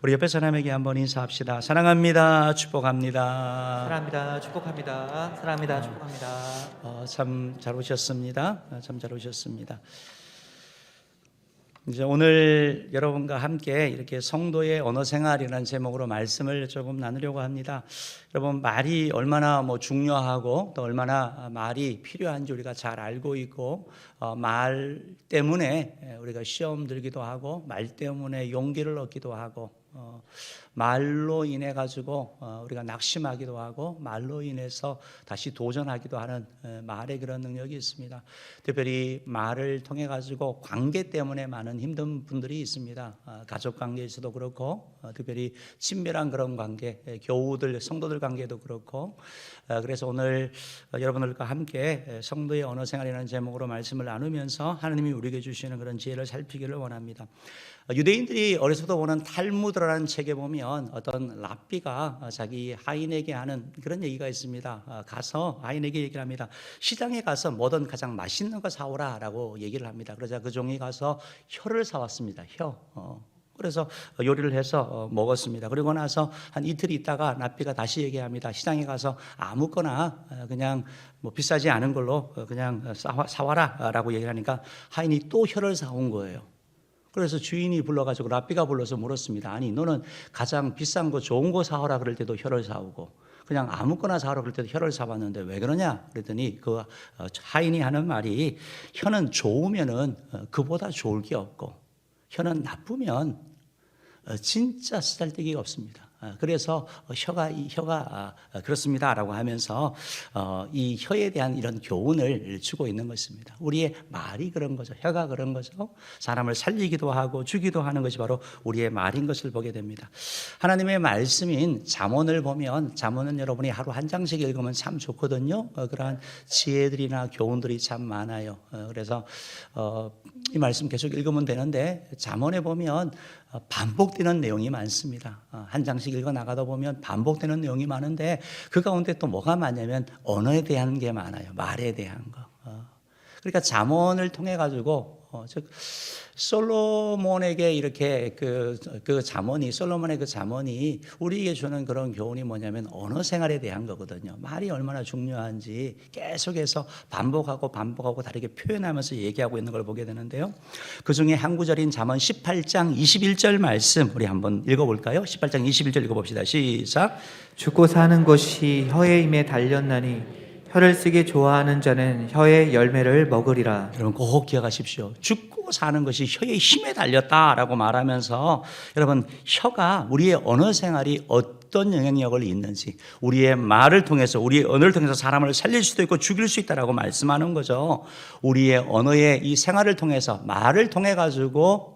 우리 옆에 사람에게 한번 인사합시다. 사랑합니다. 축복합니다. 사랑합니다. 축복합니다. 사랑합니다. 축복합니다. 참 잘 오셨습니다. 참 잘 오셨습니다. 이제 오늘 여러분과 함께 이렇게 성도의 언어 생활이라는 제목으로 말씀을 조금 나누려고 합니다. 여러분, 말이 얼마나 중요하고 또 얼마나 말이 필요한지 우리가 잘 알고 있고, 말 때문에 우리가 시험 들기도 하고, 말 때문에 용기를 얻기도 하고, 말로 인해 가지고 우리가 낙심하기도 하고, 말로 인해서 다시 도전하기도 하는 말의 그런 능력이 있습니다. 특별히 말을 통해 가지고 관계 때문에 많은 힘든 분들이 있습니다. 가족 관계에서도 그렇고, 특별히 친밀한 그런 관계, 교우들, 성도들 관계도 그렇고. 그래서 오늘 여러분들과 함께 성도의 언어 생활이라는 제목으로 말씀을 나누면서 하나님이 우리에게 주시는 그런 지혜를 살피기를 원합니다. 유대인들이 어려서부터 보는 탈무드라는 책에 보면 어떤 랍비가 자기 하인에게 하는 그런 얘기가 있습니다. 가서 하인에게 얘기를 합니다. 시장에 가서 뭐든 가장 맛있는 거 사오라 라고 얘기를 합니다. 그러자 그 종이 가서 혀를 사왔습니다. 그래서 요리를 해서 먹었습니다. 그리고 나서 한 이틀 있다가 랍비가 다시 얘기합니다. 시장에 가서 아무거나 그냥 비싸지 않은 걸로 그냥 사와라 라고 얘기를 하니까 하인이 또 혀를 사온 거예요. 그래서 주인이 불러가지고 랍비가 불러서 물었습니다. 아니, 너는 가장 비싼 거 좋은 거 사오라 그럴 때도 혀를 사오고 그냥 아무거나 사오라 그럴 때도 혀를 사왔는데 왜 그러냐? 그랬더니 그 하인이 하는 말이, 혀는 좋으면은 그보다 좋을 게 없고 혀는 나쁘면 진짜 쓰잘데기가 없습니다. 그래서 혀가 그렇습니다라고 하면서 이 혀에 대한 이런 교훈을 주고 있는 것입니다. 우리의 말이 그런 거죠. 혀가 그런 거죠. 사람을 살리기도 하고 주기도 하는 것이 바로 우리의 말인 것을 보게 됩니다. 하나님의 말씀인 잠언을 보면, 잠언은 여러분이 하루 한 장씩 읽으면 참 좋거든요. 그러한 지혜들이나 교훈들이 참 많아요. 그래서 이 말씀 계속 읽으면 되는데, 잠언에 보면 반복되는 내용이 많습니다. 한 장씩 읽어 나가다 보면 반복되는 내용이 많은데, 그 가운데 또 뭐가 많냐면 언어에 대한 게 많아요. 말에 대한 거. 그러니까 잠언을 통해 가지고 즉 솔로몬에게 이렇게 솔로몬의 그 잠언이 우리에게 주는 그런 교훈이 뭐냐면 언어 생활에 대한 거거든요. 말이 얼마나 중요한지 계속해서 반복하고 다르게 표현하면서 얘기하고 있는 걸 보게 되는데요. 그 중에 한 구절인 잠언 18장 21절 말씀 우리 한번 읽어볼까요? 18장 21절 읽어봅시다. 시작. 죽고 사는 것이 혀의 힘에 달렸나니 혀를 쓰기 좋아하는 자는 혀의 열매를 먹으리라. 여러분 꼭 기억하십시오. 죽고 사는 것이 혀의 힘에 달렸다라고 말하면서, 여러분 혀가 우리의 언어 생활이 어떤 영향력을 있는지, 우리의 말을 통해서, 우리의 언어를 통해서 사람을 살릴 수도 있고 죽일 수 있다라고 말씀하는 거죠. 우리의 언어의 이 생활을 통해서, 말을 통해 가지고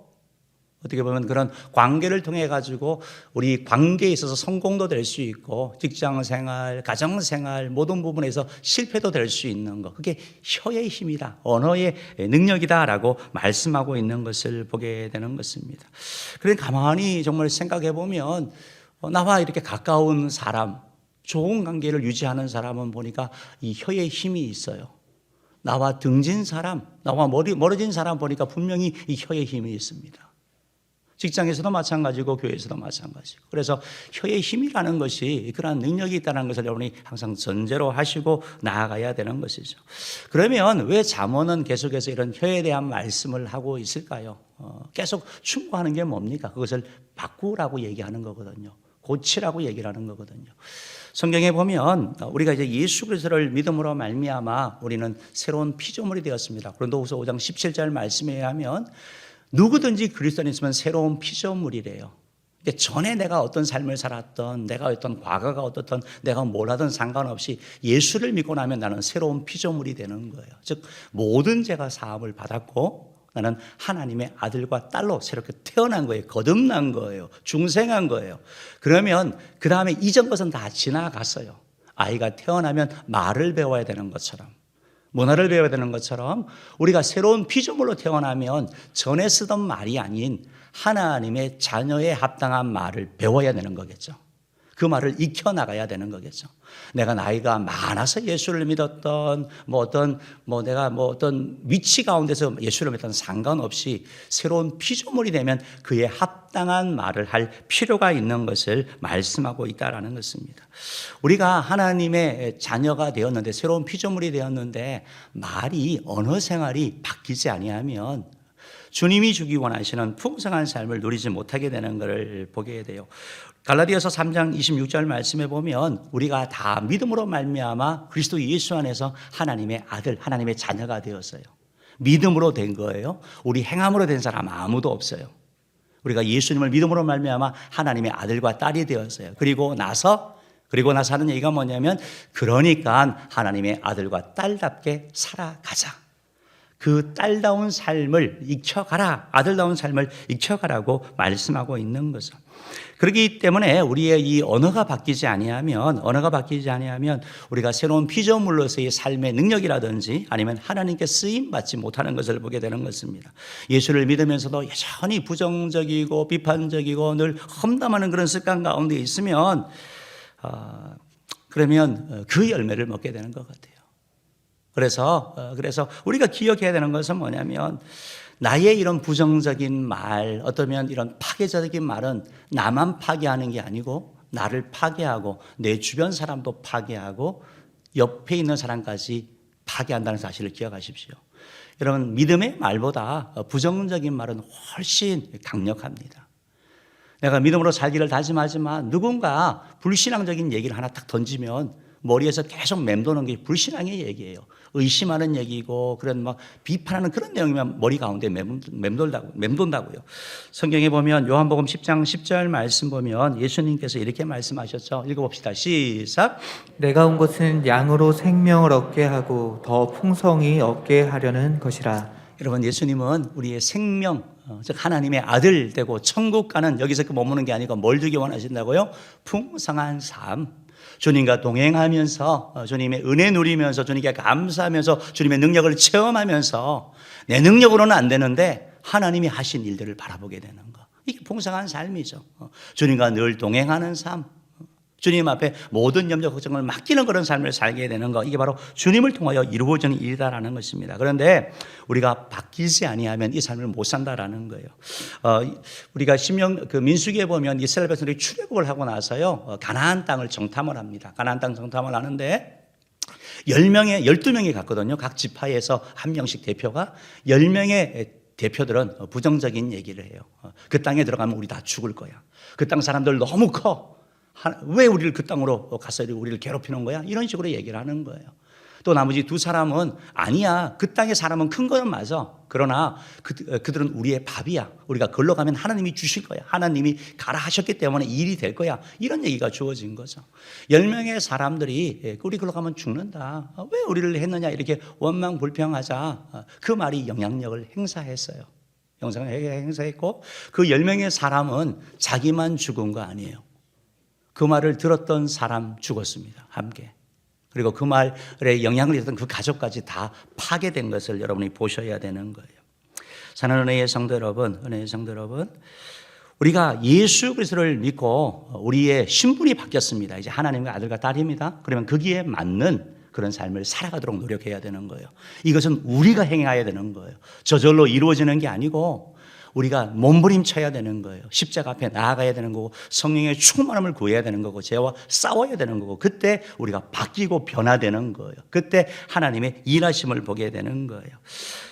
어떻게 보면 그런 관계를 통해 가지고 우리 관계에 있어서 성공도 될 수 있고, 직장생활, 가정생활 모든 부분에서 실패도 될 수 있는 것, 그게 혀의 힘이다, 언어의 능력이다라고 말씀하고 있는 것을 보게 되는 것입니다. 그러니까 가만히 정말 생각해 보면, 나와 이렇게 가까운 사람, 좋은 관계를 유지하는 사람은 보니까 이 혀의 힘이 있어요. 나와 등진 사람, 나와 멀어진 사람 보니까 분명히 이 혀의 힘이 있습니다. 직장에서도 마찬가지고 교회에서도 마찬가지고. 그래서 혀의 힘이라는 것이 그러한 능력이 있다는 것을 여러분이 항상 전제로 하시고 나아가야 되는 것이죠. 그러면 왜 잠언은 계속해서 이런 혀에 대한 말씀을 하고 있을까요? 계속 충고하는 게 뭡니까? 그것을 바꾸라고 얘기하는 거거든요. 고치라고 얘기를 하는 거거든요. 성경에 보면 우리가 이제 예수 그리스도를 믿음으로 말미암아 우리는 새로운 피조물이 되었습니다. 고린도후서 5장 17절 말씀에 의하면 누구든지 그리스도 안에 있으면 새로운 피조물이래요. 전에 내가 어떤 삶을 살았던, 내가 어떤 과거가 어떻든, 내가 뭘 하든 상관없이 예수를 믿고 나면 나는 새로운 피조물이 되는 거예요. 즉 모든 죄가 사함을 받았고 나는 하나님의 아들과 딸로 새롭게 태어난 거예요. 거듭난 거예요. 중생한 거예요. 그러면 그 다음에 이전 것은 다 지나갔어요. 아이가 태어나면 말을 배워야 되는 것처럼, 문화를 배워야 되는 것처럼 우리가 새로운 피조물로 태어나면 전에 쓰던 말이 아닌 하나님의 자녀에 합당한 말을 배워야 되는 거겠죠. 그 말을 익혀나가야 되는 거겠죠. 내가 나이가 많아서 예수를 믿었던 내가 어떤 위치 가운데서 예수를 믿었던 상관없이 새로운 피조물이 되면 그에 합당한 말을 할 필요가 있는 것을 말씀하고 있다라는 것입니다. 우리가 하나님의 자녀가 되었는데 새로운 피조물이 되었는데 말이 언어 생활이 바뀌지 아니하면 주님이 주기 원하시는 풍성한 삶을 누리지 못하게 되는 것을 보게 돼요. 갈라디아서 3장 26절 말씀에 보면 우리가 다 믿음으로 말미암아 그리스도 예수 안에서 하나님의 아들, 하나님의 자녀가 되었어요. 믿음으로 된 거예요. 우리 행함으로 된 사람 아무도 없어요. 우리가 예수님을 믿음으로 말미암아 하나님의 아들과 딸이 되었어요. 그리고 나서 하는 얘기가 뭐냐면 그러니까 하나님의 아들과 딸답게 살아가자. 그 딸다운 삶을 익혀가라, 아들다운 삶을 익혀가라고 말씀하고 있는 거죠. 그렇기 때문에 우리의 이 언어가 바뀌지 아니하면 우리가 새로운 피조물로서의 삶의 능력이라든지 아니면 하나님께 쓰임 받지 못하는 것을 보게 되는 것입니다. 예수를 믿으면서도 여전히 부정적이고 비판적이고 늘 험담하는 그런 습관 가운데 있으면 그러면 그 열매를 먹게 되는 것 같아요. 그래서 우리가 기억해야 되는 것은 뭐냐면 나의 이런 부정적인 말, 어쩌면 이런 파괴적인 말은 나만 파괴하는 게 아니고 나를 파괴하고 내 주변 사람도 파괴하고 옆에 있는 사람까지 파괴한다는 사실을 기억하십시오. 여러분, 믿음의 말보다 부정적인 말은 훨씬 강력합니다. 내가 믿음으로 살기를 다짐하지만 누군가 불신앙적인 얘기를 하나 딱 던지면 머리에서 계속 맴도는 게 불신앙의 얘기예요. 의심하는 얘기고 그런 비판하는 그런 내용이면 머리 가운데 맴돈다고요. 성경에 보면 요한복음 10장 10절 말씀 보면 예수님께서 이렇게 말씀하셨죠. 읽어봅시다. 시작. 내가 온 것은 양으로 생명을 얻게 하고 더 풍성히 얻게 하려는 것이라. 여러분, 예수님은 우리의 생명, 즉 하나님의 아들 되고 천국 가는, 여기서 머무는 게 아니고 뭘 주기 원하신다고요? 풍성한 삶. 주님과 동행하면서 주님의 은혜 누리면서 주님께 감사하면서 주님의 능력을 체험하면서 내 능력으로는 안 되는데 하나님이 하신 일들을 바라보게 되는 거. 이게 풍성한 삶이죠. 주님과 늘 동행하는 삶. 주님 앞에 모든 염려 걱정을 맡기는 그런 삶을 살게 되는 거, 이게 바로 주님을 통하여 이루어지는 일이다라는 것입니다. 그런데 우리가 바뀌지 아니하면 이 삶을 못 산다라는 거예요. 우리가 민수기에 보면 이스라엘 백성들이 출애굽을 하고 나서요 가나안 땅을 정탐을 합니다. 가나안 땅 정탐을 하는데 12명이 갔거든요. 각 지파에서 한 명씩 대표가. 10명의 대표들은 부정적인 얘기를 해요. 그 땅에 들어가면 우리 다 죽을 거야. 그 땅 사람들 너무 커. 왜 우리를 그 땅으로 가서 우리를 괴롭히는 거야? 이런 식으로 얘기를 하는 거예요. 또 나머지 두 사람은 아니야, 그 땅의 사람은 큰 거는 맞아. 그러나 그들은 우리의 밥이야. 우리가 걸러 가면 하나님이 주실 거야. 하나님이 가라 하셨기 때문에 일이 될 거야. 이런 얘기가 주어진 거죠. 10명의 사람들이 우리 걸러 가면 죽는다. 왜 우리를 했느냐 이렇게 원망불평하자. 그 말이 영향력을 행사했어요. 행사했고 그 10명의 사람은 자기만 죽은 거 아니에요. 그 말을 들었던 사람 죽었습니다. 함께. 그리고 그 말에 영향을 있었던 그 가족까지 다 파괴된 것을 여러분이 보셔야 되는 거예요. 사랑하는 은혜의 성도 여러분, 우리가 예수 그리스도를 믿고 우리의 신분이 바뀌었습니다. 이제 하나님의 아들과 딸입니다. 그러면 거기에 맞는 그런 삶을 살아가도록 노력해야 되는 거예요. 이것은 우리가 행해야 되는 거예요. 저절로 이루어지는 게 아니고 우리가 몸부림쳐야 되는 거예요. 십자가 앞에 나아가야 되는 거고 성령의 충만함을 구해야 되는 거고 죄와 싸워야 되는 거고 그때 우리가 바뀌고 변화되는 거예요. 그때 하나님의 일하심을 보게 되는 거예요.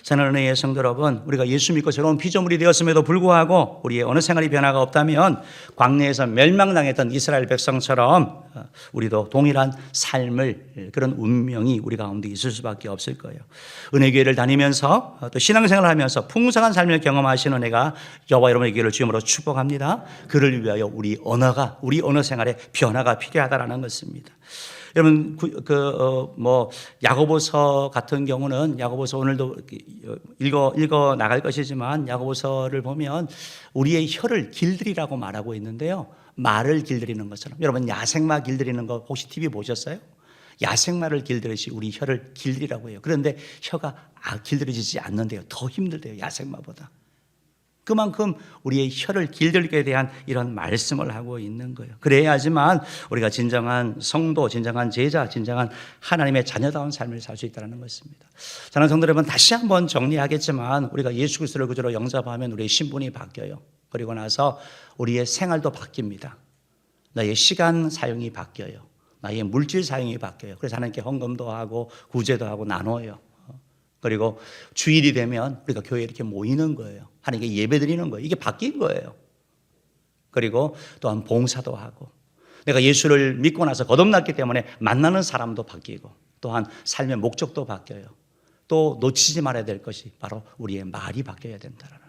사랑하는 은혜의 성도 여러분, 우리가 예수 믿고 새로운 피조물이 되었음에도 불구하고 우리의 어느 생활이 변화가 없다면 광야에서 멸망당했던 이스라엘 백성처럼 우리도 동일한 삶을, 그런 운명이 우리 가운데 있을 수밖에 없을 거예요. 은혜교회를 다니면서 또 신앙생활을 하면서 풍성한 삶을 경험하시는 은혜가 저와 여러분의 교회를 주임으로 축복합니다. 그를 위하여 우리 언어 생활에 변화가 필요하다라는 것입니다. 여러분, 야고보서 같은 경우는, 야고보서 오늘도 읽어 나갈 것이지만, 야고보서를 보면 우리의 혀를 길들이라고 말하고 있는데요. 말을 길들이는 것처럼. 여러분, 야생마 길들이는 거 혹시 TV 보셨어요? 야생마를 길들이시 우리 혀를 길들이라고 해요. 그런데 혀가 길들여지지 않는데요. 더 힘들대요, 야생마보다. 그만큼 우리의 혀를 길들게 대한 이런 말씀을 하고 있는 거예요. 그래야지만 우리가 진정한 성도, 진정한 제자, 진정한 하나님의 자녀다운 삶을 살 수 있다는 것입니다. 저는 성도 여러분, 다시 한번 정리하겠지만 우리가 예수 그리스도를 구주로 영접하면 우리의 신분이 바뀌어요. 그리고 나서 우리의 생활도 바뀝니다. 나의 시간 사용이 바뀌어요. 나의 물질 사용이 바뀌어요. 그래서 하나님께 헌금도 하고 구제도 하고 나눠요. 그리고 주일이 되면 우리가 교회에 이렇게 모이는 거예요. 하나님께 예배 드리는 거예요. 이게 바뀐 거예요. 그리고 또한 봉사도 하고, 내가 예수를 믿고 나서 거듭났기 때문에 만나는 사람도 바뀌고, 또한 삶의 목적도 바뀌어요. 또 놓치지 말아야 될 것이 바로 우리의 말이 바뀌어야 된다는 거.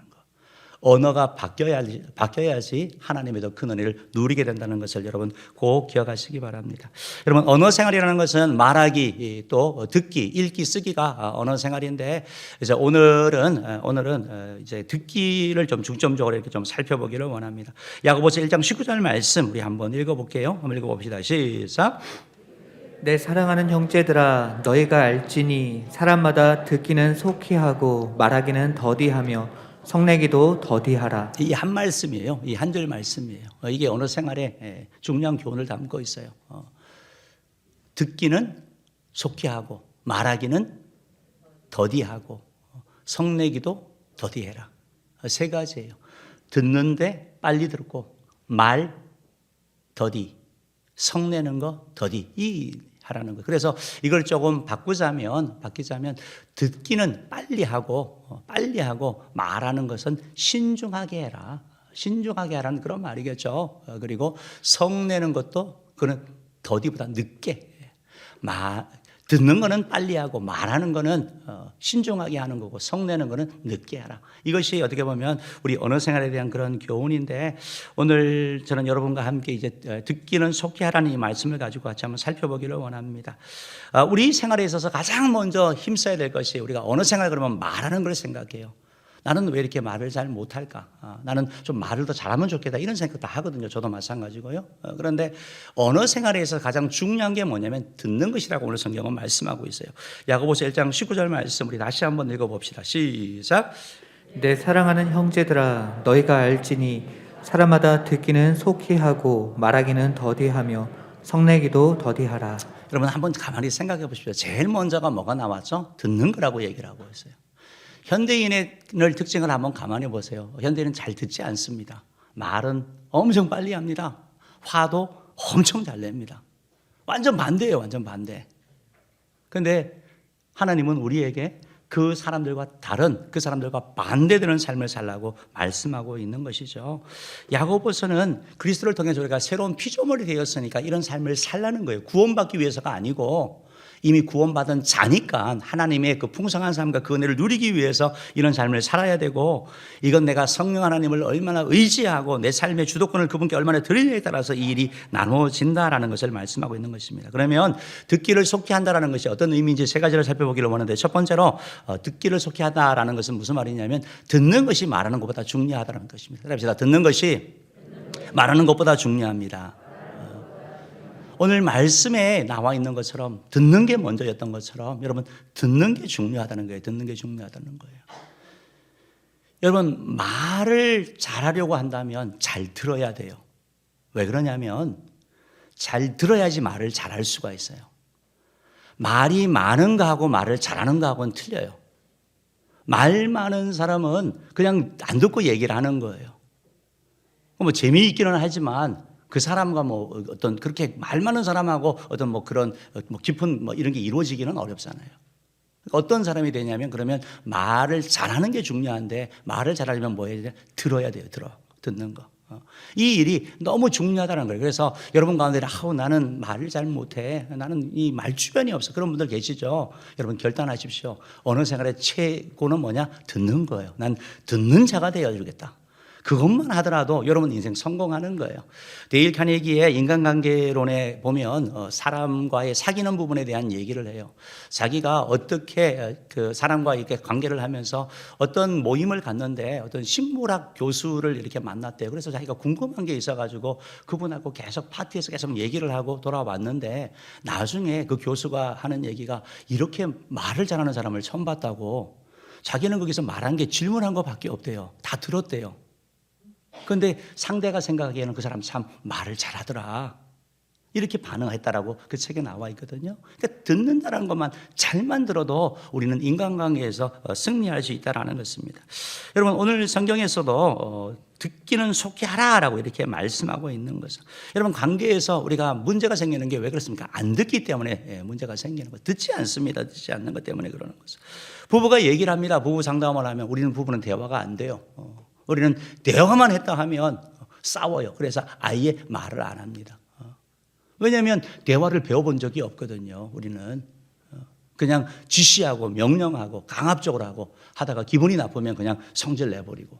언어가 바뀌어야지 하나님의 더 큰 은혜를 누리게 된다는 것을 여러분 꼭 기억하시기 바랍니다. 여러분, 언어 생활이라는 것은 말하기, 또 듣기, 읽기, 쓰기가 언어 생활인데, 이제 오늘은 이제 듣기를 좀 중점적으로 이렇게 좀 살펴보기를 원합니다. 야고보서 1장 19절 말씀 우리 한번 읽어볼게요. 한번 읽어봅시다. 시작. 내 사랑하는 형제들아, 너희가 알지니 사람마다 듣기는 속히 하고 말하기는 더디하며 성내기도 더디하라. 이 한 말씀이에요. 이 한 절 말씀이에요. 이게 언어 생활에 중요한 교훈을 담고 있어요. 듣기는 속히 하고 말하기는 더디하고 성내기도 더디해라. 세 가지예요. 듣는데 빨리 듣고, 말 더디, 성내는 거 더디, 이 하라는 거예요. 그래서 이걸 조금 바뀌자면 듣기는 빨리 하고 말하는 것은 신중하게 해라. 신중하게 하라는 그런 말이겠죠. 그리고 성내는 것도 그는 더디보다 늦게. 듣는 거는 빨리 하고 말하는 거는 신중하게 하는 거고, 성내는 거는 늦게 하라. 이것이 어떻게 보면 우리 언어 생활에 대한 그런 교훈인데, 오늘 저는 여러분과 함께 이제 듣기는 속히 하라는 이 말씀을 가지고 같이 한번 살펴보기를 원합니다. 우리 생활에 있어서 가장 먼저 힘써야 될 것이, 우리가 언어 생활 그러면 말하는 걸 생각해요. 나는 왜 이렇게 말을 잘 못할까? 나는 좀 말을 더 잘하면 좋겠다, 이런 생각 다 하거든요. 저도 마찬가지고요. 그런데 언어 생활에서 가장 중요한 게 뭐냐면 듣는 것이라고 오늘 성경은 말씀하고 있어요. 야고보서 1장 19절 말씀 우리 다시 한번 읽어봅시다. 시작. 내 사랑하는 형제들아, 너희가 알지니 사람마다 듣기는 속히 하고 말하기는 더디하며 성내기도 더디하라. 여러분 한번 가만히 생각해 보십시오. 제일 먼저가 뭐가 나왔죠? 듣는 거라고 얘기를 하고 있어요. 현대인의 특징을 한번 가만히 보세요. 현대인은 잘 듣지 않습니다. 말은 엄청 빨리 합니다. 화도 엄청 잘 냅니다. 완전 반대예요. 완전 반대. 그런데 하나님은 우리에게 그 사람들과 반대되는 삶을 살라고 말씀하고 있는 것이죠. 야고보서는 그리스도를 통해서 우리가 새로운 피조물이 되었으니까 이런 삶을 살라는 거예요. 구원받기 위해서가 아니고, 이미 구원받은 자니까 하나님의 그 풍성한 삶과 그 은혜를 누리기 위해서 이런 삶을 살아야 되고, 이건 내가 성령 하나님을 얼마나 의지하고 내 삶의 주도권을 그분께 얼마나 드리느냐에 따라서 이 일이 나눠진다라는 것을 말씀하고 있는 것입니다. 그러면 듣기를 속히 한다라는 것이 어떤 의미인지 세 가지를 살펴보기를 원하는데, 첫 번째로 듣기를 속히 하다라는 것은 무슨 말이냐면 듣는 것이 말하는 것보다 중요하다는 것입니다. 그럽시다. 듣는 것이 말하는 것보다 중요합니다. 오늘 말씀에 나와 있는 것처럼 듣는 게 먼저였던 것처럼 여러분 듣는 게 중요하다는 거예요. 듣는 게 중요하다는 거예요. 여러분 말을 잘하려고 한다면 잘 들어야 돼요. 왜 그러냐면 잘 들어야지 말을 잘할 수가 있어요. 말이 많은 거하고 말을 잘하는 거하고는 틀려요. 말 많은 사람은 그냥 안 듣고 얘기를 하는 거예요. 뭐 재미있기는 하지만 그 사람과 뭐 어떤 그렇게 말 많은 사람하고 어떤 뭐 그런 뭐 깊은 뭐 이런 게 이루어지기는 어렵잖아요. 어떤 사람이 되냐면, 그러면 말을 잘하는 게 중요한데, 말을 잘하려면 뭐 해야 돼요? 들어야 돼요. 듣는 거. 이 일이 너무 중요하다는 거예요. 그래서 여러분 가운데 나는 말을 잘 못해, 나는 이 말 주변이 없어, 그런 분들 계시죠? 여러분 결단하십시오. 언어 생활의 최고는 뭐냐? 듣는 거예요. 난 듣는 자가 되어주겠다. 그것만 하더라도 여러분 인생 성공하는 거예요. 데일 카네기의 인간관계론에 보면 사람과의 사귀는 부분에 대한 얘기를 해요. 자기가 어떻게 그 사람과 이렇게 관계를 하면서 어떤 모임을 갔는데 어떤 식물학 교수를 이렇게 만났대요. 그래서 자기가 궁금한 게 있어가지고 그분하고 계속 파티에서 계속 얘기를 하고 돌아왔는데, 나중에 그 교수가 하는 얘기가 이렇게 말을 잘하는 사람을 처음 봤다고. 자기는 거기서 말한 게 질문한 것밖에 없대요. 다 들었대요. 그런데 상대가 생각하기에는 그 사람 참 말을 잘하더라, 이렇게 반응했다라고 그 책에 나와 있거든요. 그러니까 듣는다는 것만 잘만 들어도 우리는 인간관계에서 승리할 수 있다는 것입니다. 여러분, 오늘 성경에서도 듣기는 속히하라라고 이렇게 말씀하고 있는 것은, 여러분, 관계에서 우리가 문제가 생기는 게 왜 그렇습니까? 안 듣기 때문에 문제가 생기는 거. 듣지 않습니다. 듣지 않는 것 때문에 그러는 것은. 부부가 얘기를 합니다. 부부 상담을 하면 우리는 부부는 대화가 안 돼요. 우리는 대화만 했다 하면 싸워요. 그래서 아예 말을 안 합니다. 왜냐하면 대화를 배워본 적이 없거든요. 우리는 그냥 지시하고 명령하고 강압적으로 하고 하다가 기분이 나쁘면 그냥 성질 내버리고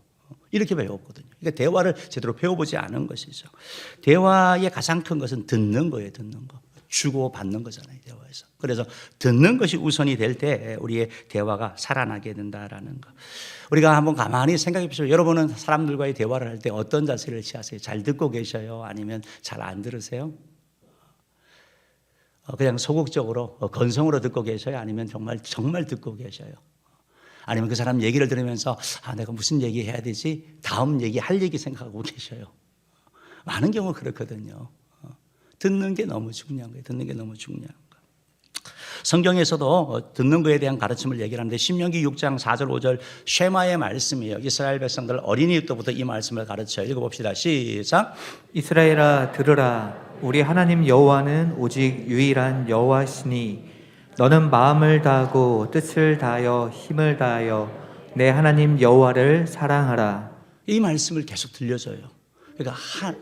이렇게 배웠거든요. 그러니까 대화를 제대로 배워보지 않은 것이죠. 대화의 가장 큰 것은 듣는 거예요. 듣는 거. 주고 받는 거잖아요, 대화에서. 그래서 듣는 것이 우선이 될 때 우리의 대화가 살아나게 된다라는 거. 우리가 한번 가만히 생각해 보시죠. 여러분은 사람들과의 대화를 할 때 어떤 자세를 취하세요? 잘 듣고 계셔요? 아니면 잘 안 들으세요? 그냥 소극적으로 건성으로 듣고 계셔요? 아니면 정말 듣고 계셔요? 아니면 그 사람 얘기를 들으면서 내가 무슨 얘기 해야 되지? 다음 얘기 할 얘기 생각하고 계셔요? 많은 경우 그렇거든요. 듣는 게 너무 중요한 거예요. 듣는 게 너무 중요한 거예요. 성경에서도 듣는 거에 대한 가르침을 얘기를 하는데 신명기 6장 4절 5절 쉐마의 말씀이에요. 이스라엘 백성들 어린이 때부터 이 말씀을 가르쳐요. 읽어봅시다. 시작. 이스라엘아 들으라. 우리 하나님 여호와는 오직 유일한 여호와시니 너는 마음을 다하고 뜻을 다하여 힘을 다하여 내 하나님 여호와를 사랑하라. 이 말씀을 계속 들려줘요. 그러니까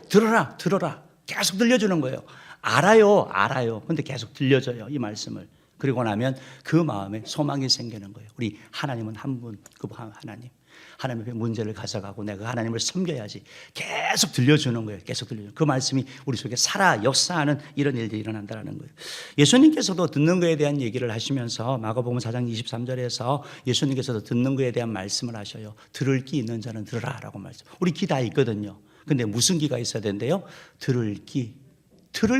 들어라 계속 들려주는 거예요. 알아요. 근데 계속 들려줘요, 이 말씀을. 그리고 나면 그 마음에 소망이 생기는 거예요. 우리 하나님은 한 분, 그 하나님 앞에 문제를 가져가고 내가 하나님을 섬겨야지. 계속 들려주는 거예요. 계속 들려주는. 그 말씀이 우리 속에 살아 역사하는 이런 일들이 일어난다는 거예요. 예수님께서도 듣는 거에 대한 얘기를 하시면서 마가복음 4장 23절에서 예수님께서도 듣는 거에 대한 말씀을 하셔요. 들을 귀 있는 자는 들으라 라고 말씀. 우리 귀 다 있거든요. 근데 무슨 귀가 있어야 된대요? 들을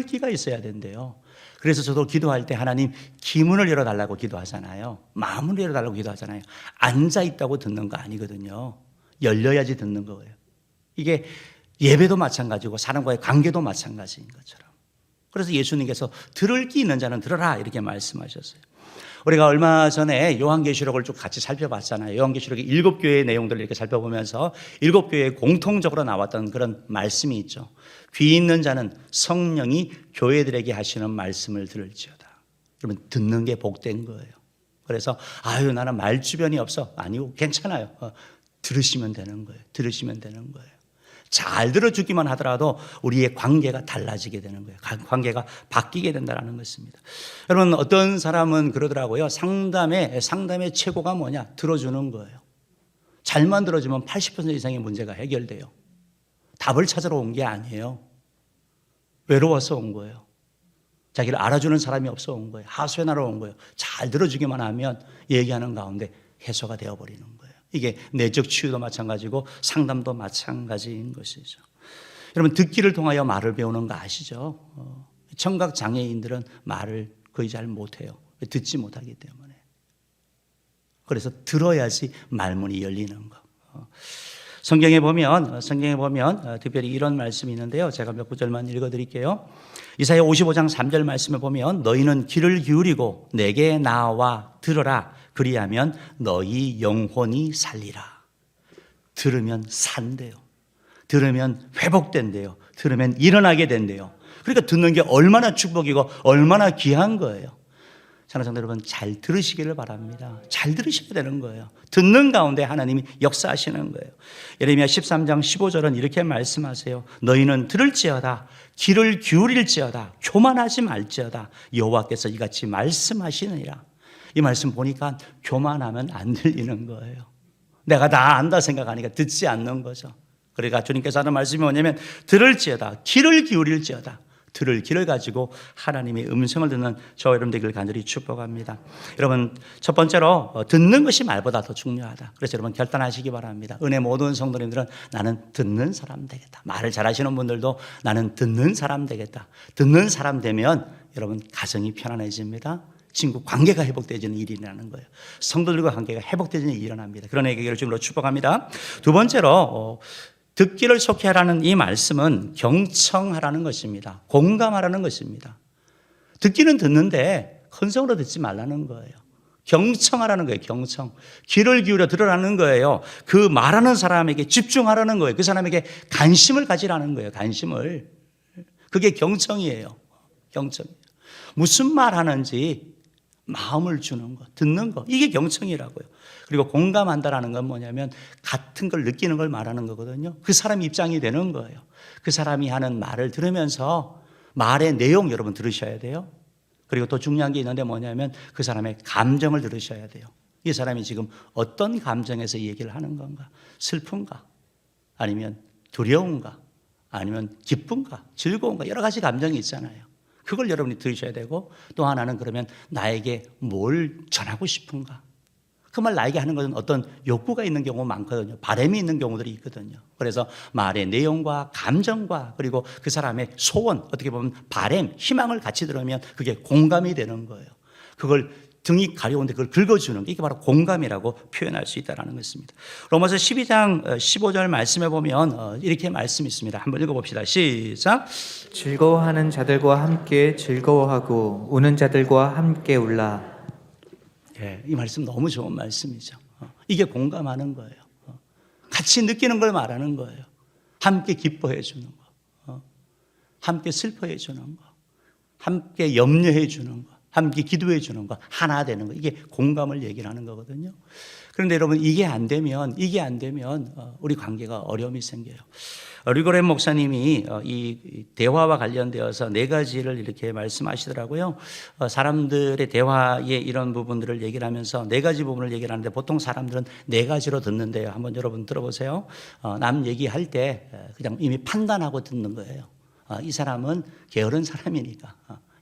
귀가 있어야 된대요. 그래서 저도 기도할 때 하나님 기문을 열어달라고 기도하잖아요. 마음을 열어달라고 기도하잖아요. 앉아있다고 듣는 거 아니거든요. 열려야지 듣는 거예요. 이게 예배도 마찬가지고 사람과의 관계도 마찬가지인 것처럼. 그래서 예수님께서 들을 귀 있는 자는 들어라 이렇게 말씀하셨어요. 우리가 얼마 전에 요한계시록을 쭉 같이 살펴봤잖아요. 요한계시록의 7교회의 내용들을 이렇게 살펴보면서 7교회에 공통적으로 나왔던 그런 말씀이 있죠. 귀 있는 자는 성령이 교회들에게 하시는 말씀을 들을지어다. 그러면 듣는 게 복된 거예요. 그래서 나는 말 주변이 없어. 아니고 괜찮아요. 들으시면 되는 거예요. 잘 들어주기만 하더라도 우리의 관계가 달라지게 되는 거예요. 관계가 바뀌게 된다는 것입니다. 여러분, 어떤 사람은 그러더라고요. 상담의 최고가 뭐냐? 들어주는 거예요. 잘만 들어주면 80% 이상의 문제가 해결돼요. 답을 찾으러 온 게 아니에요. 외로워서 온 거예요. 자기를 알아주는 사람이 없어 온 거예요. 하소연하러 온 거예요. 잘 들어주기만 하면 얘기하는 가운데 해소가 되어버리는 거예요. 이게 내적 치유도 마찬가지고 상담도 마찬가지인 것이죠. 여러분, 듣기를 통하여 말을 배우는 거 아시죠? 청각 장애인들은 말을 거의 잘 못해요. 듣지 못하기 때문에. 그래서 들어야지 말문이 열리는 거. 성경에 보면 특별히 이런 말씀이 있는데요. 제가 몇 구절만 읽어드릴게요. 이사야 55장 3절 말씀에 보면 너희는 귀를 기울이고 내게 나와 들어라. 그리하면 너희 영혼이 살리라. 들으면 산대요. 들으면 회복된대요. 들으면 일어나게 된대요. 그러니까 듣는 게 얼마나 축복이고 얼마나 귀한 거예요. 사랑하는 여러분, 잘 들으시기를 바랍니다. 잘 들으셔야 되는 거예요. 듣는 가운데 하나님이 역사하시는 거예요. 예레미야 13장 15절은 이렇게 말씀하세요. 너희는 들을지어다, 귀를 기울일지어다, 교만하지 말지어다. 여호와께서 이같이 말씀하시느니라. 이 말씀 보니까 교만하면 안 들리는 거예요. 내가 다 안다 생각하니까 듣지 않는 거죠. 그러니까 주님께서 하는 말씀이 뭐냐면 들을지어다, 귀를 기울일지어다. 들을 귀를 가지고 하나님의 음성을 듣는 저와 여러분 되기를 간절히 축복합니다. 여러분, 첫 번째로 듣는 것이 말보다 더 중요하다. 그래서 여러분 결단하시기 바랍니다. 은혜 모든 성도님들은 나는 듣는 사람 되겠다. 말을 잘하시는 분들도 나는 듣는 사람 되겠다. 듣는 사람 되면 여러분 가정이 편안해집니다. 친구 관계가 회복되어지는 일이 일어나는 거예요. 성도들과 관계가 회복되어지는 일이 일어납니다. 그런 얘기를 지금으로 축복합니다. 두 번째로 듣기를 속히하라는 이 말씀은 경청하라는 것입니다. 공감하라는 것입니다. 듣기는 듣는데 헌성으로 듣지 말라는 거예요. 경청하라는 거예요. 경청. 귀를 기울여 들으라는 거예요. 그 말하는 사람에게 집중하라는 거예요. 그 사람에게 관심을 가지라는 거예요. 관심을. 그게 경청이에요. 경청. 무슨 말 하는지 마음을 주는 것, 듣는 것. 이게 경청이라고요. 그리고 공감한다라는 건 뭐냐면 같은 걸 느끼는 걸 말하는 거거든요. 그 사람 입장이 되는 거예요. 그 사람이 하는 말을 들으면서 말의 내용 여러분 들으셔야 돼요. 그리고 또 중요한 게 있는데 뭐냐면 그 사람의 감정을 들으셔야 돼요. 이 사람이 지금 어떤 감정에서 이 얘기를 하는 건가? 슬픈가? 아니면 두려운가? 아니면 기쁜가? 즐거운가? 여러 가지 감정이 있잖아요. 그걸 여러분이 들으셔야 되고 또 하나는 그러면 나에게 뭘 전하고 싶은가? 그 말 나에게 하는 것은 어떤 욕구가 있는 경우가 많거든요. 바람이 있는 경우들이 있거든요. 그래서 말의 내용과 감정과 그리고 그 사람의 소원, 어떻게 보면 바람, 희망을 같이 들으면 그게 공감이 되는 거예요. 그걸 등이 가려운데 그걸 긁어주는 게 이게 바로 공감이라고 표현할 수 있다는 것입니다. 로마서 12장 15절 말씀에 보면 이렇게 말씀이 있습니다. 한번 읽어봅시다. 시작. 즐거워하는 자들과 함께 즐거워하고 우는 자들과 함께 울라. 예, 이 말씀 너무 좋은 말씀이죠. 이게 공감하는 거예요. 같이 느끼는 걸 말하는 거예요. 함께 기뻐해 주는 거, 함께 슬퍼해 주는 거, 함께 염려해 주는 거, 함께 기도해 주는 거, 하나 되는 거. 이게 공감을 얘기를 하는 거거든요. 그런데 여러분 이게 안 되면 우리 관계가 어려움이 생겨요. 리고렌 목사님이 이 대화와 관련되어서 네 가지를 이렇게 말씀하시더라고요. 사람들의 대화의 이런 부분들을 얘기를 하면서 네 가지 부분을 얘기를 하는데 보통 사람들은 네 가지로 듣는데요. 한번 여러분 들어보세요. 남 얘기할 때 그냥 이미 판단하고 듣는 거예요. 이 사람은 게으른 사람이니까,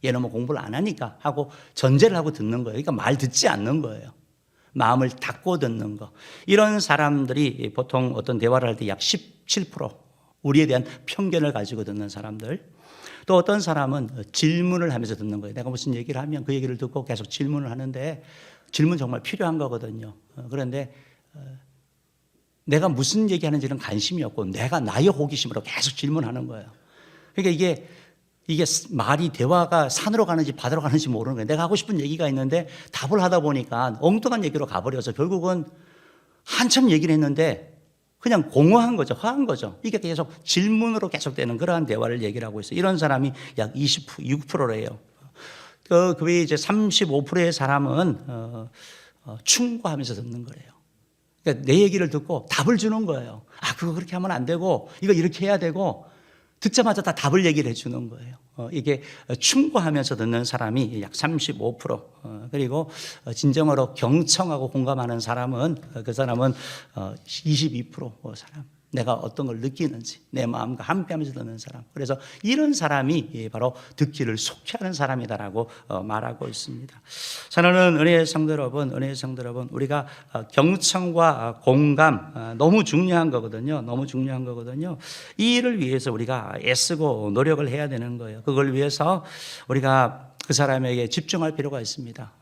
얘는 뭐 공부를 안 하니까 하고 전제를 하고 듣는 거예요. 그러니까 말 듣지 않는 거예요. 마음을 닫고 듣는 거. 이런 사람들이 보통 어떤 대화를 할 때 약 17% 우리에 대한 편견을 가지고 듣는 사람들. 또 어떤 사람은 질문을 하면서 듣는 거예요. 내가 무슨 얘기를 하면 그 얘기를 듣고 계속 질문을 하는데 질문 정말 필요한 거거든요. 그런데 내가 무슨 얘기하는지는 관심이 없고 내가 나의 호기심으로 계속 질문하는 거예요. 그러니까 이게 말이 대화가 산으로 가는지 바다로 가는지 모르는 거예요. 내가 하고 싶은 얘기가 있는데 답을 하다 보니까 엉뚱한 얘기로 가버려서 결국은 한참 얘기를 했는데 그냥 공허한 거죠. 허한 거죠. 이게 계속 질문으로 계속되는 그러한 대화를 얘기를 하고 있어요. 이런 사람이 약 26%래요. 그 외에 이제 35%의 사람은 충고하면서 듣는 거래요. 그러니까 내 얘기를 듣고 답을 주는 거예요. 그거 그렇게 하면 안 되고 이거 이렇게 해야 되고 듣자마자 다 답을 얘기를 해주는 거예요. 이게 충고하면서 듣는 사람이 약 35%. 그리고 진정으로 경청하고 공감하는 사람은 그 사람은 22% 사람. 내가 어떤 걸 느끼는지 내 마음과 함께하면서 듣는 사람. 그래서 이런 사람이 바로 듣기를 속히하는 사람이다라고 말하고 있습니다. 사랑하는 은혜의 성도 여러분, 우리가 경청과 공감 너무 중요한 거거든요. 너무 중요한 거거든요. 이 일을 위해서 우리가 애쓰고 노력을 해야 되는 거예요. 그걸 위해서 우리가 그 사람에게 집중할 필요가 있습니다.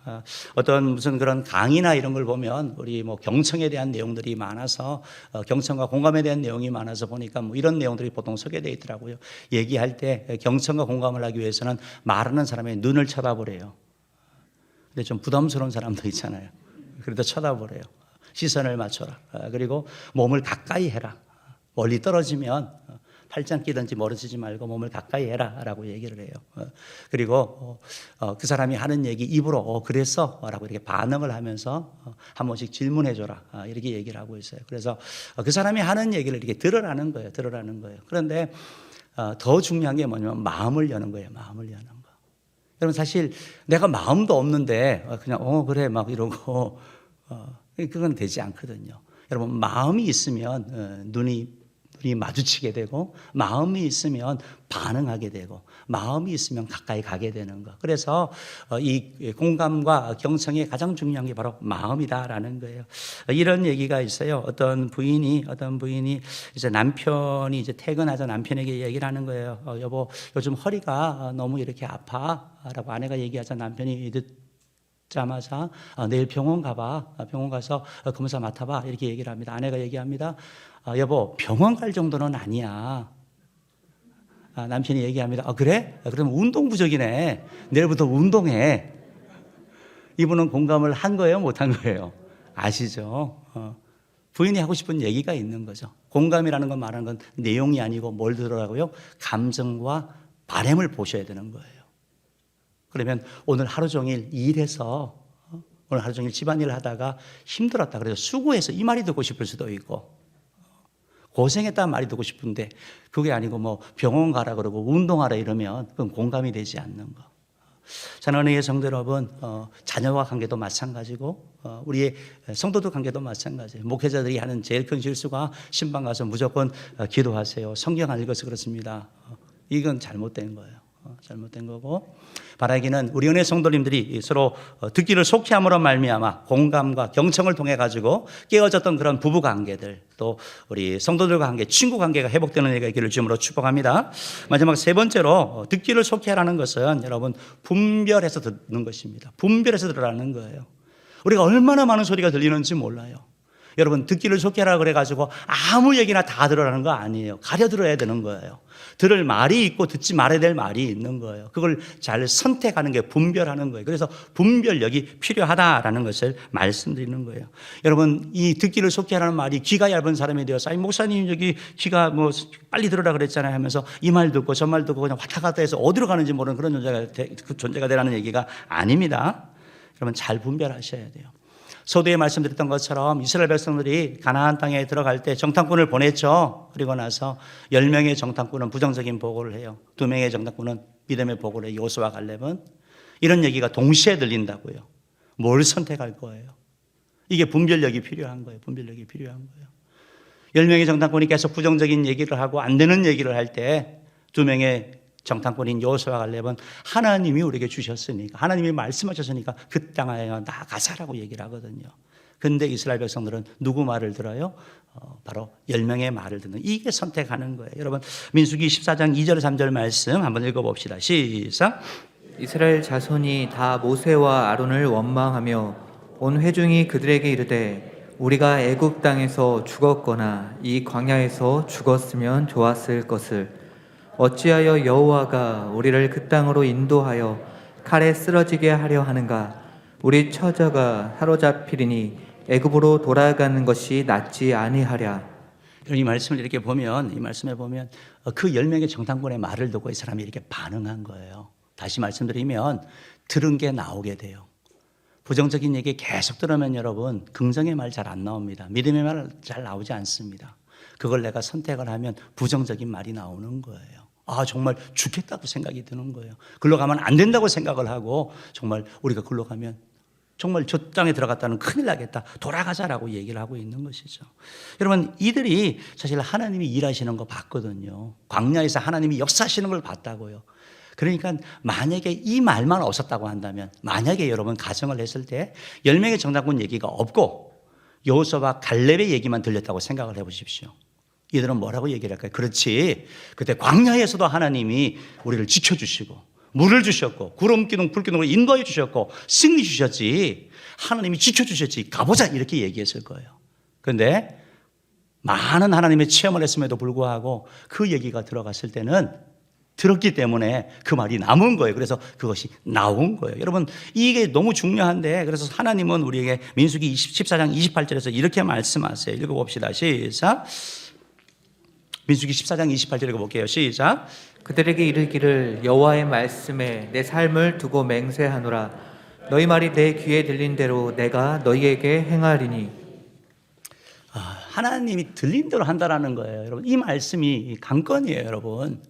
어떤 무슨 그런 강의나 이런 걸 보면 우리 뭐 경청에 대한 내용들이 많아서 경청과 공감에 대한 내용이 많아서 보니까 뭐 이런 내용들이 보통 소개되어 있더라고요. 얘기할 때 경청과 공감을 하기 위해서는 말하는 사람의 눈을 쳐다보래요. 근데 좀 부담스러운 사람도 있잖아요. 그래도 쳐다보래요. 시선을 맞춰라. 그리고 몸을 가까이 해라. 멀리 떨어지면 팔짱 끼든지 멀어지지 말고 몸을 가까이 해라 라고 얘기를 해요. 그리고 그 사람이 하는 얘기 입으로 그랬어? 라고 이렇게 반응을 하면서 한 번씩 질문해 줘라 이렇게 얘기를 하고 있어요. 그래서 그 사람이 하는 얘기를 이렇게 들으라는 거예요. 그런데 더 중요한 게 뭐냐면 마음을 여는 거예요. 마음을 여는 거. 여러분 사실 내가 마음도 없는데 그냥 그래 막 이러고 그건 되지 않거든요. 여러분 마음이 있으면 눈이 마주치게 되고 마음이 있으면 반응하게 되고 마음이 있으면 가까이 가게 되는 거. 그래서 이 공감과 경청의 가장 중요한 게 바로 마음이다라는 거예요. 이런 얘기가 있어요. 어떤 부인이 이제 남편이 이제 퇴근하자 남편에게 얘기를 하는 거예요. 여보 요즘 허리가 너무 이렇게 아파라고 아내가 얘기하자 남편이 자마자 내일 병원 가봐. 병원 가서 검사 맡아봐. 이렇게 얘기를 합니다. 아내가 얘기합니다. 여보, 병원 갈 정도는 아니야. 남편이 얘기합니다. 그래? 그럼 운동 부족이네. 내일부터 운동해. 이분은 공감을 한 거예요? 못 한 거예요? 아시죠? 부인이 하고 싶은 얘기가 있는 거죠. 공감이라는 건 말하는 건 내용이 아니고 뭘 들으라고요? 감정과 바람을 보셔야 되는 거예요. 그러면 오늘 하루 종일 일해서 오늘 하루 종일 집안일을 하다가 힘들었다. 그래서 수고해서 이 말이 듣고 싶을 수도 있고 고생했다는 말이 듣고 싶은데 그게 아니고 뭐 병원 가라 그러고 운동하라 이러면 그건 공감이 되지 않는 거. 사랑하는 성도 여러분, 자녀와 관계도 마찬가지고 우리의 성도들 관계도 마찬가지예요. 목회자들이 하는 제일 큰 실수가 신방 가서 무조건 기도하세요. 성경 안 읽어서 그렇습니다. 이건 잘못된 거예요. 잘못된 거고 바라기는 우리 은혜 성도님들이 서로 듣기를 속히 함으로 말미암아 공감과 경청을 통해 가지고 깨어졌던 그런 부부 관계들 또 우리 성도들과 관계, 친구 관계가 회복되는 일가 있기를 주님으로 축복합니다. 마지막 세 번째로 듣기를 속히 하라는 것은 여러분 분별해서 듣는 것입니다. 분별해서 들으라는 거예요. 우리가 얼마나 많은 소리가 들리는지 몰라요. 여러분 듣기를 속히 하라 그래가지고 아무 얘기나 다 들으라는 거 아니에요. 가려 들어야 되는 거예요. 들을 말이 있고 듣지 말아야 될 말이 있는 거예요. 그걸 잘 선택하는 게 분별하는 거예요. 그래서 분별력이 필요하다라는 것을 말씀드리는 거예요. 여러분 이 듣기를 속히 하라는 말이 귀가 얇은 사람이 되어서 아니 목사님 여기 귀가 뭐 빨리 들으라 그랬잖아요 하면서 이 말 듣고 저 말 듣고 그냥 왔다 갔다 해서 어디로 가는지 모르는 그런 존재가 되라는 얘기가 아닙니다. 여러분 잘 분별하셔야 돼요. 서두에 말씀드렸던 것처럼 이스라엘 백성들이 가나안 땅에 들어갈 때 정탐꾼을 보냈죠. 그리고 나서 10명의 정탐꾼은 부정적인 보고를 해요. 2명의 정탐꾼은 믿음의 보고를 해요. 요수와 갈렙은. 이런 얘기가 동시에 들린다고요. 뭘 선택할 거예요? 이게 분별력이 필요한 거예요. 분별력이 필요한 거예요. 10명의 정탐꾼이 계속 부정적인 얘기를 하고 안 되는 얘기를 할 때 2명의 정탐꾼인 여호수아와 갈렙은 하나님이 우리에게 주셨으니까 하나님이 말씀하셨으니까 그 땅에 나가자라고 얘기를 하거든요. 근데 이스라엘 백성들은 누구 말을 들어요? 바로 10명의 말을 듣는 이게 선택하는 거예요. 여러분 민수기 14장 2절 3절 말씀 한번 읽어봅시다. 시작. 이스라엘 자손이 다 모세와 아론을 원망하며 온 회중이 그들에게 이르되 우리가 애굽 땅에서 죽었거나 이 광야에서 죽었으면 좋았을 것을 어찌하여 여호와가 우리를 그 땅으로 인도하여 칼에 쓰러지게 하려 하는가? 우리 처자가 사로잡히리니 애굽으로 돌아가는 것이 낫지 아니하랴. 이 말씀을 이렇게 보면 이 말씀에 보면 그 10명의 정탐꾼의 말을 듣고 이 사람이 이렇게 반응한 거예요. 다시 말씀드리면 들은 게 나오게 돼요. 부정적인 얘기 계속 들으면 여러분 긍정의 말 잘 안 나옵니다. 믿음의 말 잘 나오지 않습니다. 그걸 내가 선택을 하면 부정적인 말이 나오는 거예요. 정말 죽겠다고 생각이 드는 거예요. 글로 가면 안 된다고 생각을 하고 정말 우리가 글로 가면 정말 저 땅에 들어갔다는 큰일 나겠다. 돌아가자라고 얘기를 하고 있는 것이죠. 여러분 이들이 사실 하나님이 일하시는 거 봤거든요. 광야에서 하나님이 역사하시는 걸 봤다고요. 그러니까 만약에 이 말만 없었다고 한다면 만약에 여러분 가정을 했을 때 10명의 정탐꾼 얘기가 없고 여호수아와 갈렙의 얘기만 들렸다고 생각을 해보십시오. 이들은 뭐라고 얘기를 할까요? 그렇지. 그때 광야에서도 하나님이 우리를 지켜주시고 물을 주셨고 구름 기둥 불 기둥으로 인도해 주셨고 승리 주셨지. 하나님이 지켜주셨지. 가보자 이렇게 얘기했을 거예요. 그런데 많은 하나님의 체험을 했음에도 불구하고 그 얘기가 들어갔을 때는 들었기 때문에 그 말이 남은 거예요. 그래서 그것이 나온 거예요. 여러분 이게 너무 중요한데 그래서 하나님은 우리에게 민수기 14장 28절에서 이렇게 말씀하세요. 읽어봅시다. 시작. 민수기 14장 28절 읽어볼게요. 시작. 그들에게 이르기를 여호와의 말씀에 내 삶을 두고 맹세하노라. 너희 말이 내 귀에 들린 대로 내가 너희에게 행하리니. 하나님이 들린 대로 한다라는 거예요. 여러분 이 말씀이 강건이에요. 여러분.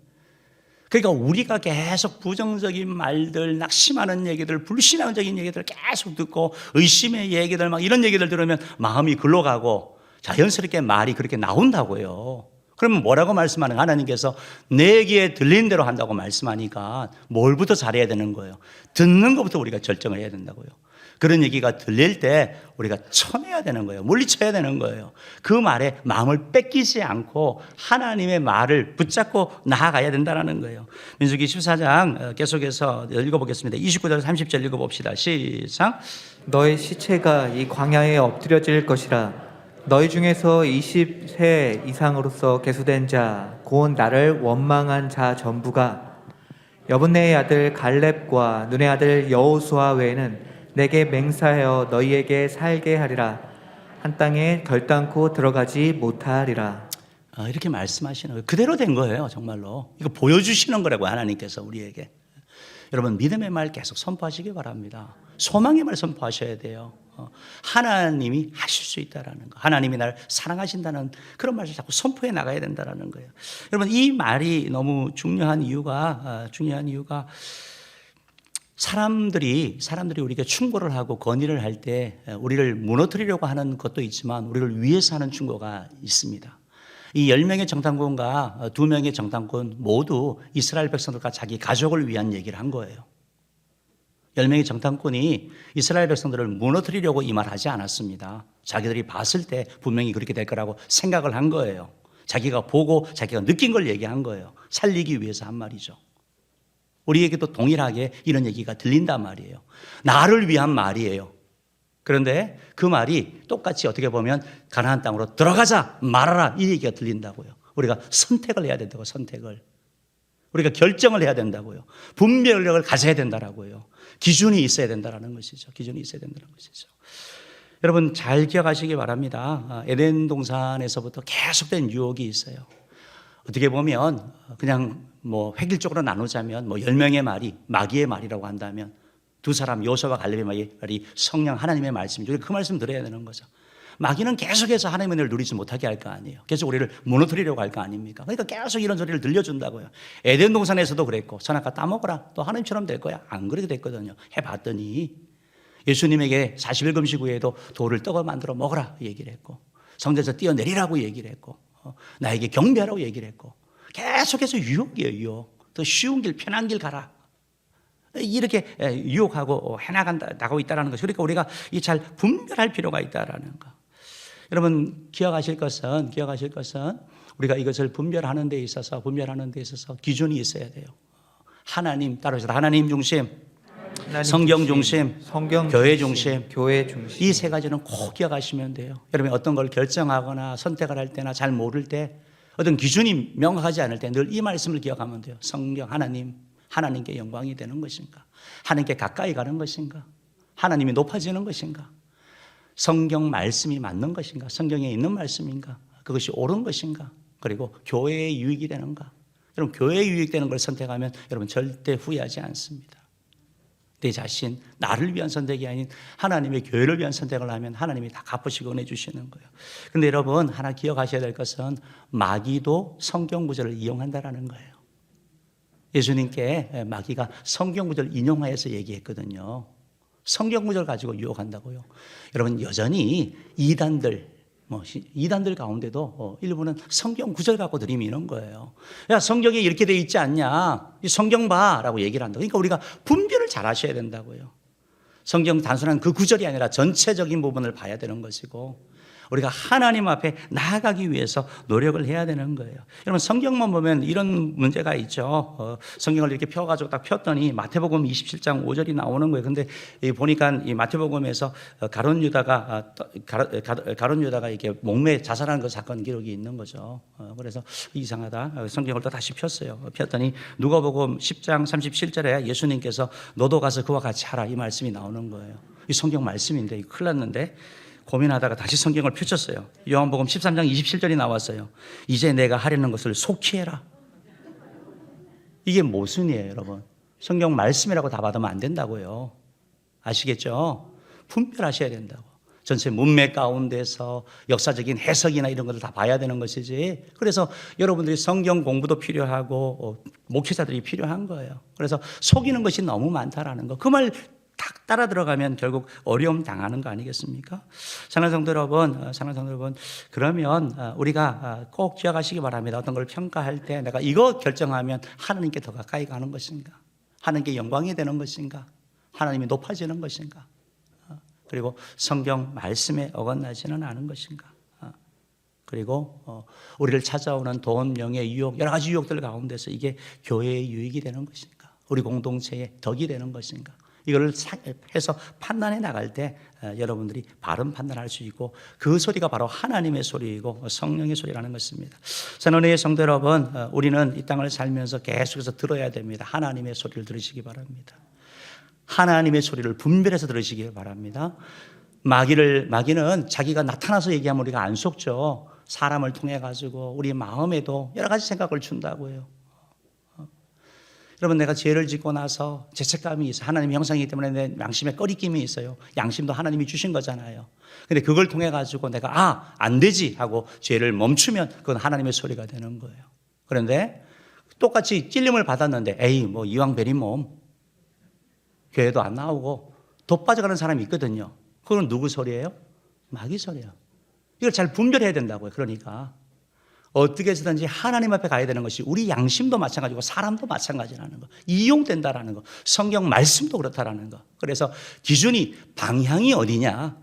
그러니까 우리가 계속 부정적인 말들, 낙심하는 얘기들, 불신앙적인 얘기들 계속 듣고 의심의 얘기들 막 이런 얘기들 들으면 마음이 글로 가고 자연스럽게 말이 그렇게 나온다고요. 그러면 뭐라고 말씀하는 하나님께서 내 귀에 들린 대로 한다고 말씀하니까 뭘부터 잘해야 되는 거예요. 듣는 것부터 우리가 결정을 해야 된다고요. 그런 얘기가 들릴 때 우리가 쳐내야 되는 거예요. 물리쳐야 되는 거예요. 그 말에 마음을 뺏기지 않고 하나님의 말을 붙잡고 나아가야 된다는 거예요. 민수기 14장 계속해서 읽어보겠습니다. 29절 30절 읽어봅시다. 시작. 너의 시체가 이 광야에 엎드려질 것이라. 너희 중에서 20세 이상으로서 계수된 자, 곧 나를 원망한 자 전부가 여분네의 아들 갈렙과 눈의 아들 여호수아 외에는 내게 맹세하여 너희에게 살게 하리라. 한 땅에 결단코 들어가지 못하리라. 이렇게 말씀하시는 거예요. 그대로 된 거예요. 정말로. 이거 보여주시는 거라고 하나님께서 우리에게. 여러분 믿음의 말 계속 선포하시기 바랍니다. 소망의 말 선포하셔야 돼요. 하나님이 하실 수 있다라는 거, 하나님이 나를 사랑하신다는 그런 말을 자꾸 선포해 나가야 된다라는 거예요. 여러분 이 말이 너무 중요한 이유가 사람들이 우리에게 충고를 하고 건의를 할 때 우리를 무너뜨리려고 하는 것도 있지만 우리를 위해서 하는 충고가 있습니다. 이 10명의 정탐꾼과 2명의 정탐꾼 모두 이스라엘 백성들과 자기 가족을 위한 얘기를 한 거예요. 10명의 정탐꾼이 이스라엘 백성들을 무너뜨리려고 이 말 하지 않았습니다. 자기들이 봤을 때 분명히 그렇게 될 거라고 생각을 한 거예요. 자기가 보고 자기가 느낀 걸 얘기한 거예요. 살리기 위해서 한 말이죠. 우리에게도 동일하게 이런 얘기가 들린단 말이에요. 나를 위한 말이에요. 그런데 그 말이 똑같이 어떻게 보면 가나안 땅으로 들어가자 말아라 이 얘기가 들린다고요. 우리가 선택을 해야 된다고. 선택을 우리가 결정을 해야 된다고요. 분별력을 가져야 된다라고요. 기준이 있어야 된다라는 것이죠. 기준이 있어야 된다는 것이죠. 여러분 잘 기억하시기 바랍니다. 에덴 동산에서부터 계속된 유혹이 있어요. 어떻게 보면 그냥 획일적으로 나누자면 10명의 말이 마귀의 말이라고 한다면 두 사람 여호수아와 갈렙의 말이 성령 하나님의 말씀이죠. 그 말씀 들어야 되는 거죠. 마귀는 계속해서 하나님의 은혜를 누리지 못하게 할 거 아니에요. 계속 우리를 무너뜨리려고 할 거 아닙니까? 그러니까 계속 이런 소리를 들려준다고요. 에덴 동산에서도 그랬고 선악과 따먹어라 또 하나님처럼 될 거야. 안 그렇게 됐거든요. 해봤더니 예수님에게 40일 금식 후에도 돌을 떡을 만들어 먹어라 얘기를 했고 성전에서 뛰어내리라고 얘기를 했고 나에게 경배하라고 얘기를 했고 계속해서 유혹이에요. 유혹. 더 쉬운 길 편한 길 가라. 이렇게 유혹하고 해나간다고 있다는 것이 그러니까 우리가 잘 분별할 필요가 있다라는 거. 여러분 기억하실 것은 우리가 이것을 분별하는 데 있어서 기준이 있어야 돼요. 하나님 따라서 하나님 중심, 성경 중심, 교회 중심, 이 세 가지는 꼭 기억하시면 돼요. 여러분 어떤 걸 결정하거나 선택을 할 때나 잘 모를 때 어떤 기준이 명확하지 않을 때 늘 이 말씀을 기억하면 돼요. 성경 하나님께 영광이 되는 것인가? 하나님께 가까이 가는 것인가? 하나님이 높아지는 것인가? 성경 말씀이 맞는 것인가? 성경에 있는 말씀인가? 그것이 옳은 것인가? 그리고 교회에 유익이 되는가? 여러분 교회에 유익되는 걸 선택하면 여러분 절대 후회하지 않습니다. 내 자신, 나를 위한 선택이 아닌 하나님의 교회를 위한 선택을 하면 하나님이 다 갚으시고 은혜 주시는 거예요. 그런데 여러분 하나 기억하셔야 될 것은 마귀도 성경 구절을 이용한다라는 거예요. 예수님께 마귀가 성경 구절을 인용하여서 얘기했거든요. 성경 구절 가지고 유혹한다고요. 여러분 여전히 이단들 가운데도 일부는 성경 구절 갖고 들이미는 거예요. 야 성경에 이렇게 돼 있지 않냐? 이 성경 봐라고 얘기를 한다. 그러니까 우리가 분별을 잘 하셔야 된다고요. 성경 단순한 그 구절이 아니라 전체적인 부분을 봐야 되는 것이고 우리가 하나님 앞에 나아가기 위해서 노력을 해야 되는 거예요. 여러분 성경만 보면 이런 문제가 있죠. 성경을 이렇게 펴가지고 딱 폈더니 마태복음 27장 5절이 나오는 거예요. 근데 보니까 이 마태복음에서 가룟 유다가 이렇게 목매 자살하는 그 사건 기록이 있는 거죠. 그래서 이상하다. 성경을 또 다시 폈어요. 폈더니 누가복음 10장 37절에 예수님께서 너도 가서 그와 같이 하라 이 말씀이 나오는 거예요. 이 성경 말씀인데 이거 큰일 났는데 고민하다가 다시 성경을 펼쳤어요. 요한복음 13장 27절이 나왔어요. 이제 내가 하려는 것을 속히 해라. 이게 모순이에요, 여러분. 성경 말씀이라고 다 받으면 안 된다고요. 아시겠죠? 분별하셔야 된다고. 전체 문맥 가운데서 역사적인 해석이나 이런 것을 다 봐야 되는 것이지. 그래서 여러분들이 성경 공부도 필요하고 목회자들이 필요한 거예요. 그래서 속이는 것이 너무 많다라는 거. 그 말 딱 따라 들어가면 결국 어려움 당하는 거 아니겠습니까? 사랑하는 성도 여러분, 그러면 우리가 꼭 기억하시기 바랍니다. 어떤 걸 평가할 때 내가 이거 결정하면 하나님께 더 가까이 가는 것인가? 하나님께 영광이 되는 것인가? 하나님이 높아지는 것인가? 그리고 성경 말씀에 어긋나지는 않은 것인가? 그리고 우리를 찾아오는 돈, 명예, 유혹, 여러 가지 유혹들 가운데서 이게 교회의 유익이 되는 것인가? 우리 공동체의 덕이 되는 것인가? 이걸 해서 판단해 나갈 때 여러분들이 바른 판단할 수 있고 그 소리가 바로 하나님의 소리이고 성령의 소리라는 것입니다. 선언의 성도 여러분, 우리는 이 땅을 살면서 계속해서 들어야 됩니다. 하나님의 소리를 들으시기 바랍니다. 하나님의 소리를 분별해서 들으시기 바랍니다. 마귀는 자기가 나타나서 얘기하면 우리가 안 속죠. 사람을 통해 가지고 우리 마음에도 여러 가지 생각을 준다고요. 여러분, 내가 죄를 짓고 나서 죄책감이 있어요. 하나님의 형상이기 때문에 내 양심에 꺼리낌이 있어요. 양심도 하나님이 주신 거잖아요. 근데 그걸 통해 가지고 내가 안 되지 하고 죄를 멈추면 그건 하나님의 소리가 되는 거예요. 그런데 똑같이 찔림을 받았는데 에이 뭐 이왕 베린 몸 교회도 안 나오고 도 빠져가는 사람이 있거든요. 그건 누구 소리예요? 마귀 소리예요. 이걸 잘 분별해야 된다고요. 그러니까 어떻게 해서든지 하나님 앞에 가야 되는 것이 우리 양심도 마찬가지고 사람도 마찬가지라는 거, 이용된다라는 거, 성경 말씀도 그렇다라는 거. 그래서 기준이 방향이 어디냐,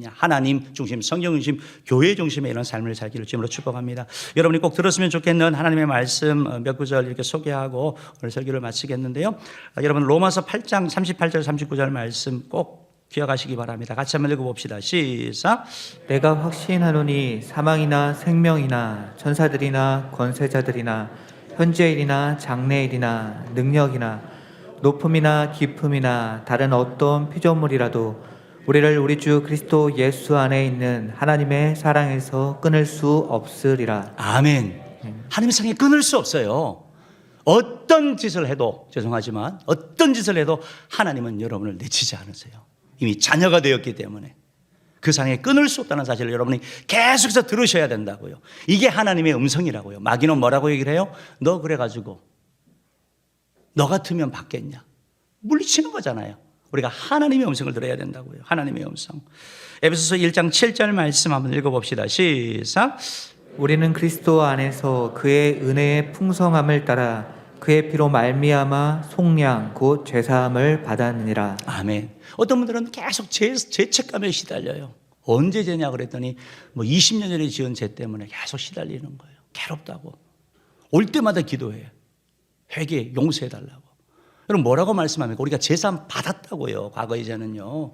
하나님 중심, 성경 중심, 교회 중심의 이런 삶을 살기를 주님으로 축복합니다. 여러분이 꼭 들었으면 좋겠는 하나님의 말씀 몇 구절 이렇게 소개하고 오늘 설교를 마치겠는데요. 여러분 로마서 8장 38절 39절 말씀 꼭 기억하시기 바랍니다. 같이 한번 읽어봅시다. 시작. 내가 확신하노니 사망이나 생명이나 천사들이나 권세자들이나 현재일이나 장래일이나 능력이나 높음이나 깊음이나 다른 어떤 피조물이라도 우리를 우리 주 그리스도 예수 안에 있는 하나님의 사랑에서 끊을 수 없으리라. 아멘. 하나님의 사랑에 끊을 수 없어요. 어떤 짓을 해도, 죄송하지만 어떤 짓을 해도 하나님은 여러분을 내치지 않으세요. 이미 자녀가 되었기 때문에 그 사랑에 끊을 수 없다는 사실을 여러분이 계속해서 들으셔야 된다고요. 이게 하나님의 음성이라고요. 마귀는 뭐라고 얘기를 해요? 너 그래가지고 너 같으면 받겠냐? 물리치는 거잖아요. 우리가 하나님의 음성을 들어야 된다고요. 하나님의 음성. 에베소서 1장 7절 말씀 한번 읽어봅시다. 시작. 우리는 그리스도 안에서 그의 은혜의 풍성함을 따라 그의 피로 말미암아 속량 곧 죄사함을 받았느니라. 아멘. 어떤 분들은 계속 죄책감에 시달려요. 언제 죄냐 그랬더니 뭐 20년 전에 지은 죄 때문에 계속 시달리는 거예요. 괴롭다고. 올 때마다 기도해요. 회개 용서해달라고. 여러분 뭐라고 말씀합니까? 우리가 제사함 받았다고요. 과거 이제는요.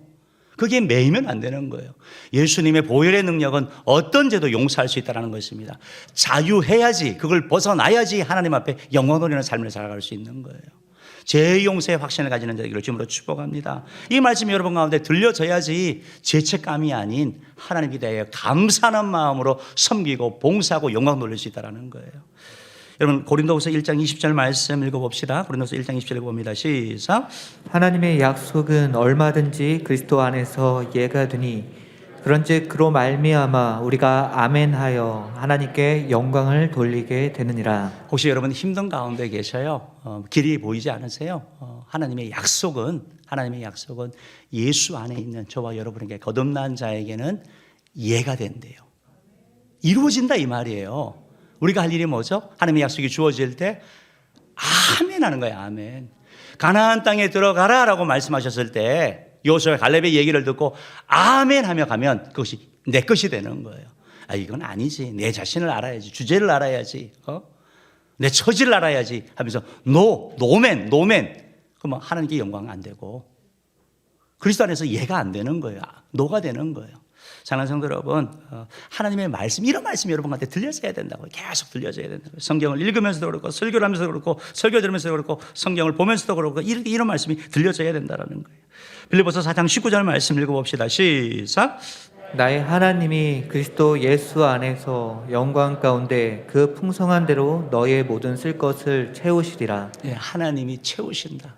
그게 매이면 안 되는 거예요. 예수님의 보혈의 능력은 어떤 죄도 용서할 수 있다는 것입니다. 자유해야지, 그걸 벗어나야지 하나님 앞에 영광 돌리는 삶을 살아갈 수 있는 거예요. 죄 용서의 확신을 가지는 자들을 주님으로 축복합니다. 이 말씀이 여러분 가운데 들려져야지 죄책감이 아닌 하나님께 대하여 감사하는 마음으로 섬기고 봉사하고 영광 돌릴 수 있다는 거예요. 여러분 고린도후서 1장 20절 말씀 읽어봅시다. 고린도후서 1장 20절 읽어봅니다. 시작. 하나님의 약속은 얼마든지 그리스도 안에서 예가 되니 그런즉 그로 말미암아 우리가 아멘하여 하나님께 영광을 돌리게 되느니라. 혹시 여러분 힘든 가운데 계셔요? 길이 보이지 않으세요? 하나님의 약속은 예수 안에 있는 저와 여러분에게 거듭난 자에게는 예가 된대요. 이루어진다 이 말이에요. 우리가 할 일이 뭐죠? 하나님의 약속이 주어질 때 아멘 하는 거예요. 아멘. 가나안 땅에 들어가라 라고 말씀하셨을 때 여호수아 갈렙의 얘기를 듣고 아멘 하며 가면 그것이 내 것이 되는 거예요. 이건 아니지. 내 자신을 알아야지. 주제를 알아야지. 내 처지를 알아야지 하면서 노멘. 그러면 하나님께 영광 안 되고 그리스도 안에서 예가 안 되는 거예요. 노가 되는 거예요. 사랑하는 성도 여러분, 하나님의 말씀, 이런 말씀이 여러분한테 들려져야 된다고요. 계속 들려져야 된다고요. 성경을 읽으면서도 그렇고 설교를 하면서도 그렇고 설교 들으면서도 그렇고 성경을 보면서도 그렇고 이런 말씀이 들려져야 된다는 거예요. 빌립보서 4장 19절 말씀 읽어봅시다. 시작. 나의 하나님이 그리스도 예수 안에서 영광 가운데 그 풍성한 대로 너의 모든 쓸 것을 채우시리라. 네, 하나님이 채우신다.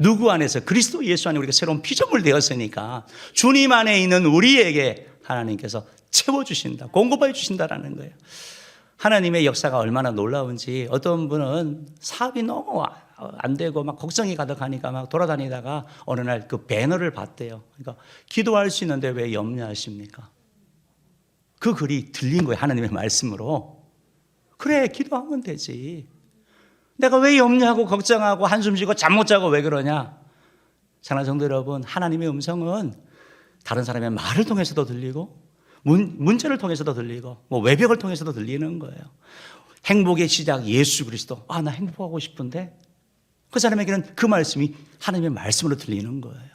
누구 안에서? 그리스도 예수 안에 우리가 새로운 피조물 되었으니까 주님 안에 있는 우리에게 하나님께서 채워주신다, 공급해 주신다라는 거예요. 하나님의 역사가 얼마나 놀라운지, 어떤 분은 사업이 너무 안 되고 막 걱정이 가득하니까 막 돌아다니다가 어느 날 그 배너를 봤대요. 그러니까 기도할 수 있는데 왜 염려하십니까? 그 글이 들린 거예요. 하나님의 말씀으로. 그래, 기도하면 되지. 내가 왜 염려하고 걱정하고 한숨 쉬고 잠 못 자고 왜 그러냐? 사랑하는 성도 여러분, 하나님의 음성은 다른 사람의 말을 통해서도 들리고 문자를 통해서도 들리고 외벽을 통해서도 들리는 거예요. 행복의 시작 예수 그리스도. 나 행복하고 싶은데 그 사람에게는 그 말씀이 하나님의 말씀으로 들리는 거예요.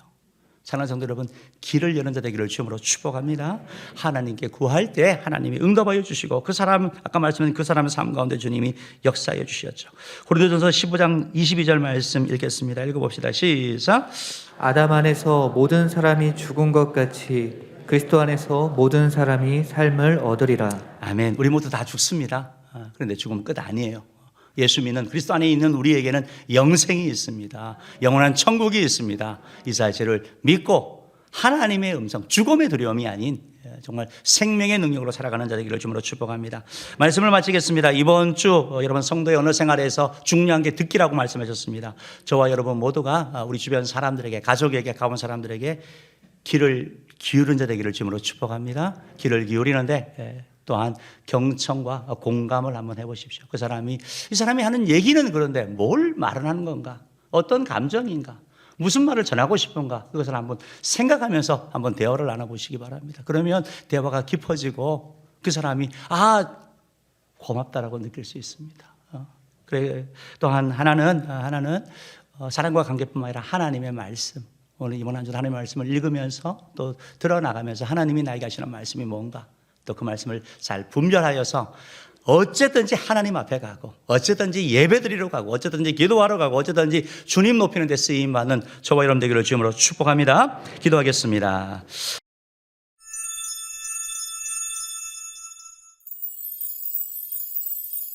사랑하는 성도 여러분, 길을 여는 자 되기를 주님으로 축복합니다. 하나님께 구할 때 하나님이 응답하여 주시고 그 사람, 아까 말씀드린 그 사람의 삶 가운데 주님이 역사해 주셨죠. 고린도전서 15장 22절 말씀 읽겠습니다. 읽어봅시다. 시작. 아담 안에서 모든 사람이 죽은 것 같이 그리스도 안에서 모든 사람이 삶을 얻으리라. 아멘. 우리 모두 다 죽습니다. 그런데 죽음은 끝 아니에요. 예수 믿는 그리스도 안에 있는 우리에게는 영생이 있습니다. 영원한 천국이 있습니다. 이 사실을 믿고 하나님의 음성, 죽음의 두려움이 아닌 정말 생명의 능력으로 살아가는 자 되기를 주님으로 축복합니다. 말씀을 마치겠습니다. 이번 주 여러분 성도의 언어 생활에서 중요한 게 듣기라고 말씀하셨습니다. 저와 여러분 모두가 우리 주변 사람들에게, 가족에게, 가본 사람들에게 귀를 기울인 자 되기를 주님으로 축복합니다. 귀를 기울이는데 또한 경청과 공감을 한번 해보십시오. 이 사람이 하는 얘기는 그런데 뭘 말을 하는 건가? 어떤 감정인가? 무슨 말을 전하고 싶은가? 그것을 한번 생각하면서 한번 대화를 나눠보시기 바랍니다. 그러면 대화가 깊어지고 그 사람이 고맙다라고 느낄 수 있습니다. 그래 또한 하나는 사랑과 관계뿐만 아니라 하나님의 말씀. 오늘 이번 한 주 하나님의 말씀을 읽으면서 또 들어나가면서 하나님이 나에게 하시는 말씀이 뭔가? 또 그 말씀을 잘 분별하여서 어쨌든지 하나님 앞에 가고 어쨌든지 예배드리러 가고 어쨌든지 기도하러 가고 어쨌든지 주님 높이는 데 쓰임받는 저와 여러분 되기를 주님으로 축복합니다. 기도하겠습니다.